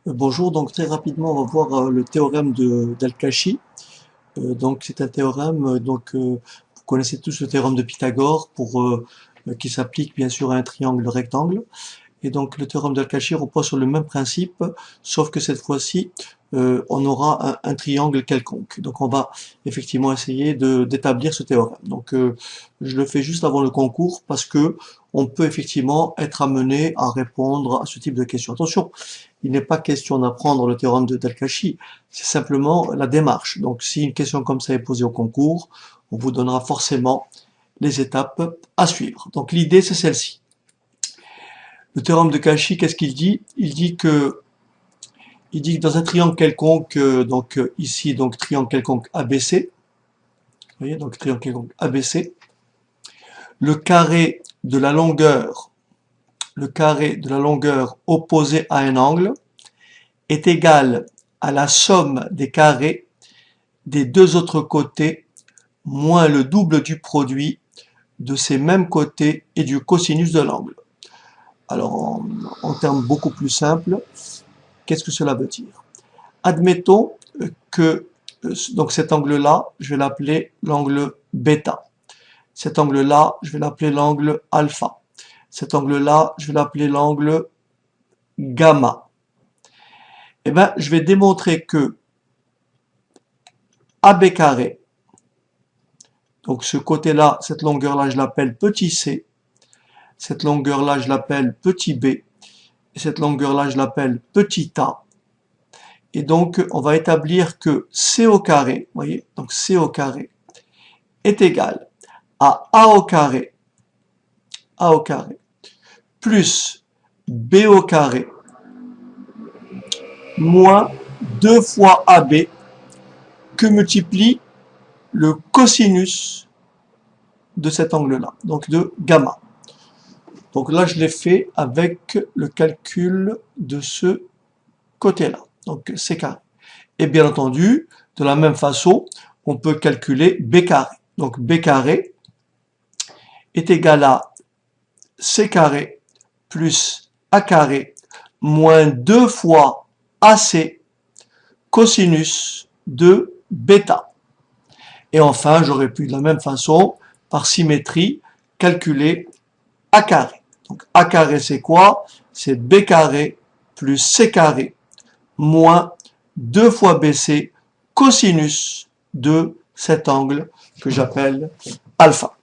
Bonjour, donc très rapidement on va voir le théorème d'Al-Kashi. Donc c'est un théorème, vous connaissez tous le théorème de Pythagore qui s'applique bien sûr à un triangle rectangle. Et donc le théorème d'Al-Kashi repose sur le même principe, sauf que cette fois-ci, on aura un triangle quelconque. Donc on va effectivement essayer d'établir ce théorème. Je le fais juste avant le concours parce que on peut effectivement être amené à répondre à ce type de questions. Attention, il n'est pas question d'apprendre le théorème d'Al-Kashi, c'est simplement la démarche. Donc si une question comme ça est posée au concours, on vous donnera forcément les étapes à suivre. Donc l'idée c'est celle-ci. Le théorème de Cauchy, qu'est-ce qu'il dit? Il dit que dans un triangle quelconque, ici, donc triangle quelconque ABC, vous voyez, donc triangle quelconque ABC, le carré de la longueur, le carré de la longueur opposée à un angle est égal à la somme des carrés des deux autres côtés moins le double du produit de ces mêmes côtés et du cosinus de l'angle. Alors, en termes beaucoup plus simples, qu'est-ce que cela veut dire? Admettons que donc cet angle-là, je vais l'appeler l'angle bêta. Cet angle-là, je vais l'appeler l'angle alpha. Cet angle-là, je vais l'appeler l'angle gamma. Eh bien, je vais démontrer que AB carré, donc ce côté-là, cette longueur-là, je l'appelle petit c. Cette longueur-là, je l'appelle petit b. Et cette longueur-là, je l'appelle petit a. Et donc, on va établir que c au carré, vous voyez, donc c au carré est égal à a au carré, plus b au carré, moins 2 fois AB, que multiplie le cosinus de cet angle-là, donc de gamma. Donc là, je l'ai fait avec le calcul de ce côté-là, donc c carré. Et bien entendu, de la même façon, on peut calculer b carré. Donc b carré est égal à c carré plus a carré moins 2 fois ac cosinus de bêta. Et enfin, j'aurais pu de la même façon, par symétrie, calculer a carré. Donc a carré c'est quoi? C'est b carré plus c carré moins 2 fois bc cosinus de cet angle que j'appelle alpha.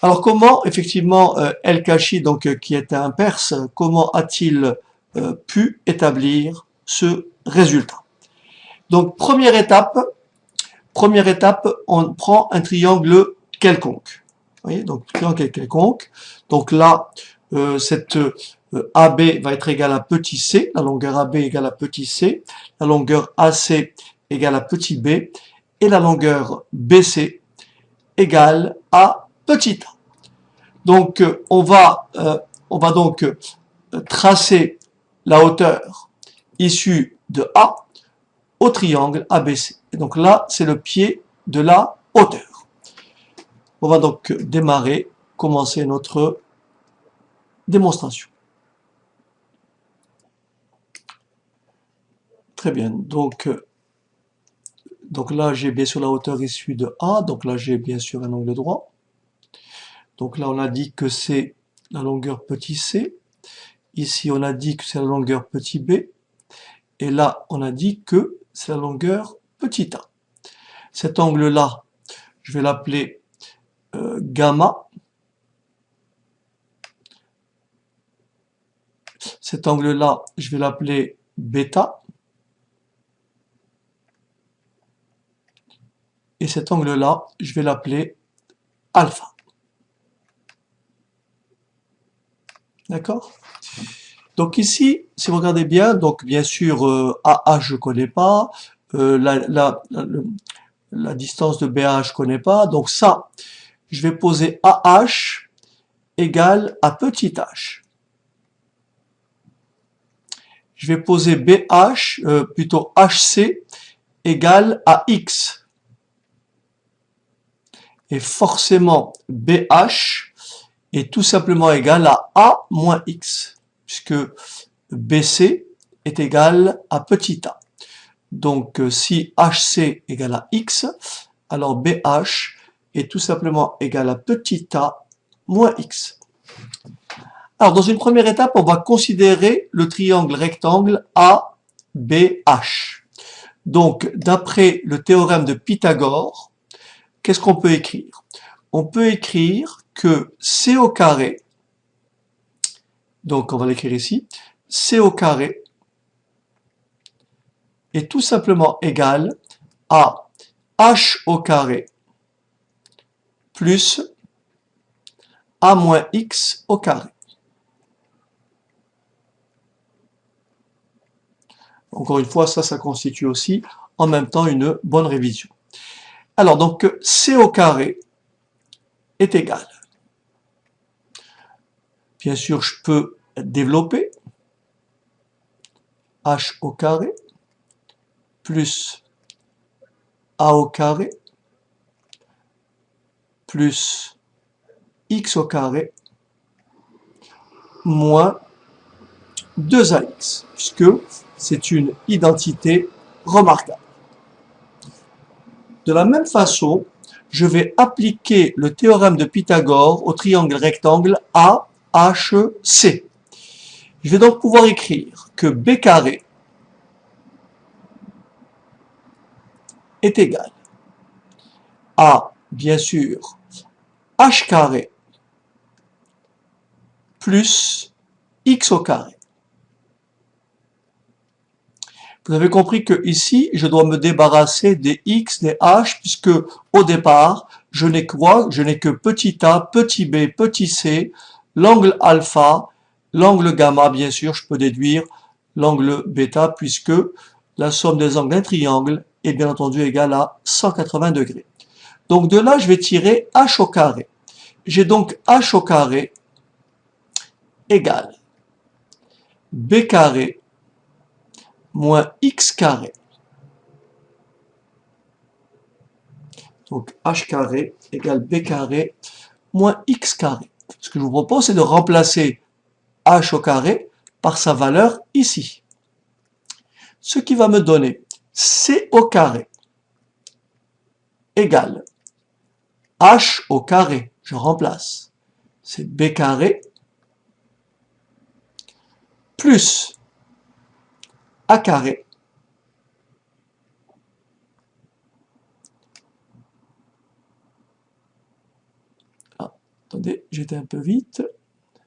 Alors comment effectivement El-Kashi, qui était un Perse, comment a-t-il pu établir ce résultat? Donc première étape, on prend un triangle quelconque. Vous voyez, donc triangle quelconque. Donc là, cette AB va être égale à petit c, la longueur AB égale à petit c, la longueur AC égale à petit b, et la longueur BC égale à petit a. Donc on va donc tracer la hauteur issue de A au triangle ABC. Et donc là, c'est le pied de la hauteur. On va donc commencer notre démonstration. Très bien. Donc là, j'ai bien sûr la hauteur issue de A. Donc là, j'ai bien sûr un angle droit. Donc là, on a dit que c'est la longueur petit c. Ici, on a dit que c'est la longueur petit b. Et là, on a dit que c'est la longueur petit a. Cet angle-là, je vais l'appeler gamma. Cet angle-là, je vais l'appeler bêta. Et cet angle-là, je vais l'appeler alpha. D'accord? Donc ici, si vous regardez bien, donc bien sûr, AH je connais pas, la distance de BH je connais pas, donc ça, je vais poser AH égale à petit h. Je vais poser BH, plutôt HC égale à X. Et forcément, BH est tout simplement égal à A moins X, puisque BC est égal à petit a. Donc si HC égale à X, alors BH est tout simplement égal à petit a moins X. Alors dans une première étape, on va considérer le triangle rectangle ABH. Donc d'après le théorème de Pythagore, qu'est-ce qu'on peut écrire? On peut écrire que C au carré, donc on va l'écrire ici, C au carré est tout simplement égal à H au carré plus A moins X au carré. Encore une fois, ça constitue aussi en même temps une bonne révision. Alors donc C au carré est égal. Bien sûr, je peux développer H au carré plus A au carré plus X au carré moins 2ax, puisque c'est une identité remarquable. De la même façon, je vais appliquer le théorème de Pythagore au triangle rectangle AHC. Je vais donc pouvoir écrire que B carré est égal à, bien sûr, H carré plus X au carré. Vous avez compris que ici, je dois me débarrasser des X, des H, puisque au départ, je n'ai quoi? Je n'ai que petit a, petit b, petit c, l'angle alpha, l'angle gamma, bien sûr, je peux déduire l'angle bêta, puisque la somme des angles d'un triangle est bien entendu égale à 180 degrés. Donc de là, je vais tirer H au carré. J'ai donc H au carré égale B carré moins X carré. Donc H carré égale B carré moins X carré. Ce que je vous propose, c'est de remplacer H au carré par sa valeur ici. Ce qui va me donner C au carré égale H au carré. Je remplace. C'est B carré plus A carré attendez, j'étais un peu vite.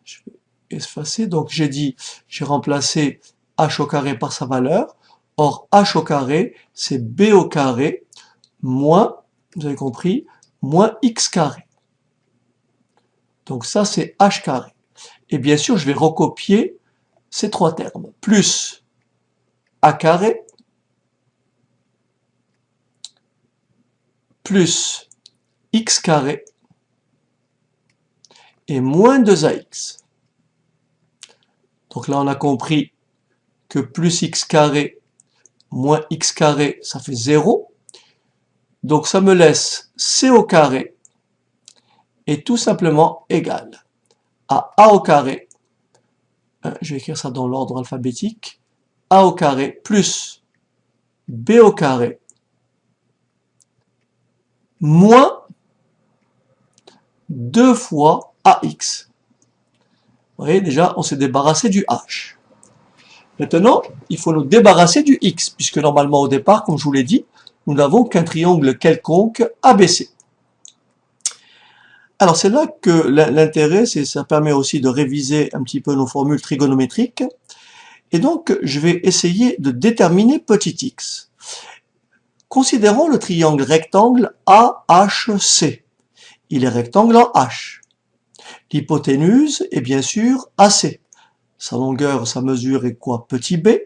Je vais effacer. Donc j'ai remplacé H au carré par sa valeur. Or, H au carré, c'est B au carré moins, vous avez compris, moins X carré. Donc ça, c'est H carré. Et bien sûr, je vais recopier ces trois termes. Plus A carré plus X carré et moins 2ax. Donc là, on a compris que plus X carré moins X carré, ça fait 0. Donc ça me laisse C au carré est tout simplement égal à A au carré, je vais écrire ça dans l'ordre alphabétique, A au carré plus B au carré moins 2 fois AX. Vous voyez, déjà, on s'est débarrassé du H. Maintenant, il faut nous débarrasser du X, puisque normalement au départ, comme je vous l'ai dit, nous n'avons qu'un triangle quelconque ABC. Alors c'est là que l'intérêt, ça permet aussi de réviser un petit peu nos formules trigonométriques. Et donc, je vais essayer de déterminer petit x. Considérons le triangle rectangle AHC. Il est rectangle en H. L'hypoténuse est bien sûr AC. Sa longueur, sa mesure est quoi? Petit b.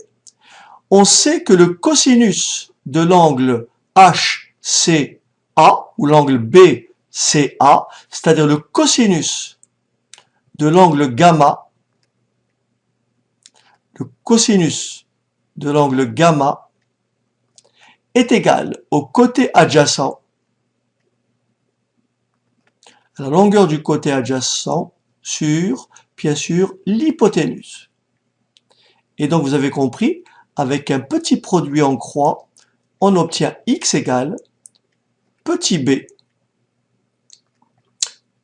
On sait que le cosinus de l'angle HCA, ou l'angle BCA, c'est-à-dire le cosinus de l'angle gamma, le cosinus de l'angle gamma est égal au côté adjacent, à la longueur du côté adjacent sur, bien sûr, l'hypoténuse. Et donc vous avez compris, avec un petit produit en croix, on obtient x égale petit b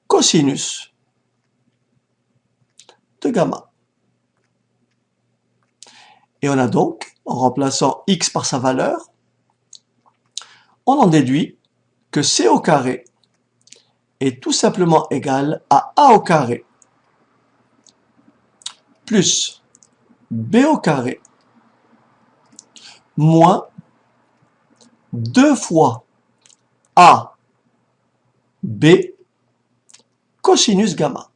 cosinus de gamma. Et on a donc, en remplaçant x par sa valeur, on en déduit que c au carré est tout simplement égal à a au carré plus b au carré moins 2 fois a b cosinus gamma,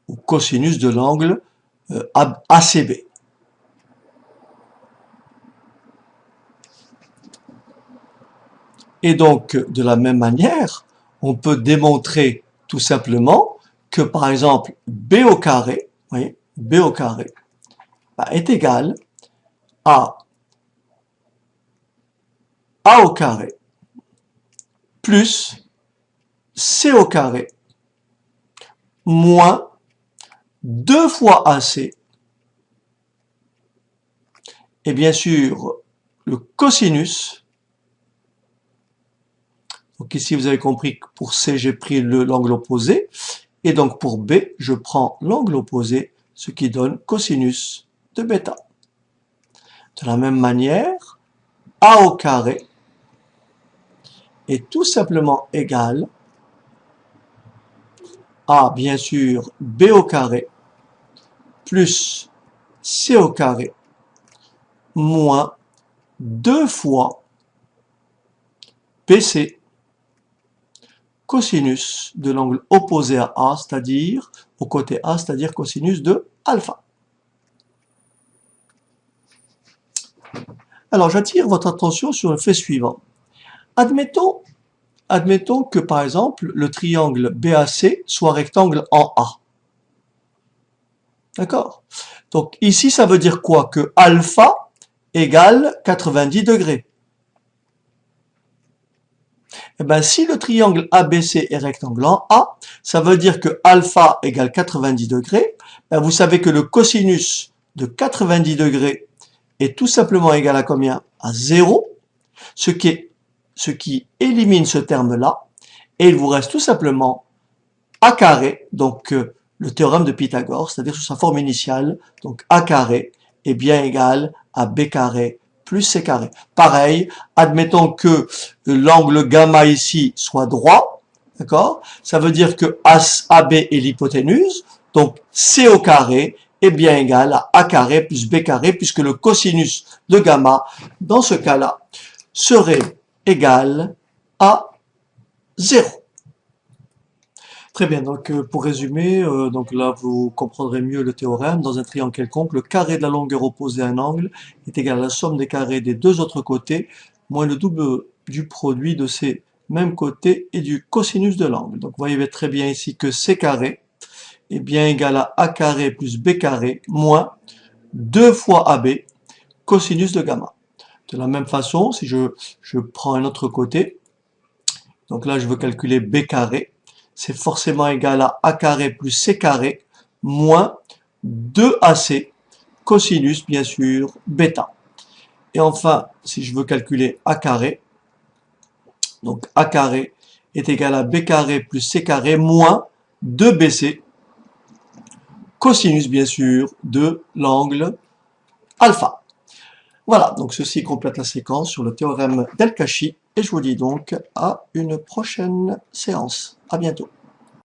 ou cosinus de l'angle ACB. Et donc, de la même manière, on peut démontrer tout simplement que, par exemple, b au carré, vous voyez, b au carré est égal à a au carré plus c au carré moins 2 fois AC. Et bien sûr, le cosinus. Donc ici, vous avez compris que pour C, j'ai pris l'angle opposé. Et donc pour B, je prends l'angle opposé, ce qui donne cosinus de bêta. De la même manière, A au carré est tout simplement égal à, bien sûr, B au carré plus C au carré moins 2 fois BC cosinus de l'angle opposé à A, c'est-à-dire au côté A, c'est-à-dire cosinus de alpha. Alors j'attire votre attention sur le fait suivant. Admettons que par exemple le triangle BAC soit rectangle en A. D'accord? Donc ici ça veut dire quoi? Que alpha égale 90 degrés. Eh bien, si le triangle ABC est rectangle en A, ça veut dire que alpha égale 90 degrés. Ben, vous savez que le cosinus de 90 degrés est tout simplement égal à combien? À 0, ce qui élimine ce terme-là, et il vous reste tout simplement a carré, donc le théorème de Pythagore, c'est-à-dire sous sa forme initiale, donc a carré est bien égal à b carré plus c carré. Pareil, admettons que l'angle gamma ici soit droit, d'accord? Ça veut dire que AB est l'hypoténuse, donc c au carré est bien égal à a carré plus b carré, puisque le cosinus de gamma, dans ce cas-là, serait égal à 0. Très bien, donc pour résumer, donc là vous comprendrez mieux le théorème. Dans un triangle quelconque, le carré de la longueur opposée à un angle est égal à la somme des carrés des deux autres côtés, moins le double du produit de ces mêmes côtés et du cosinus de l'angle. Donc vous voyez très bien ici que c carré est bien égal à a carré plus b carré moins 2 fois ab cosinus de gamma. De la même façon, si je prends un autre côté, donc là je veux calculer b carré, c'est forcément égal à a carré plus c carré moins 2ac cosinus, bien sûr, bêta. Et enfin, si je veux calculer a carré, donc a carré est égal à b carré plus c carré moins 2bc cosinus, bien sûr, de l'angle alpha. Voilà, donc ceci complète la séquence sur le théorème d'El-Kachi, et je vous dis donc à une prochaine séance. À bientôt.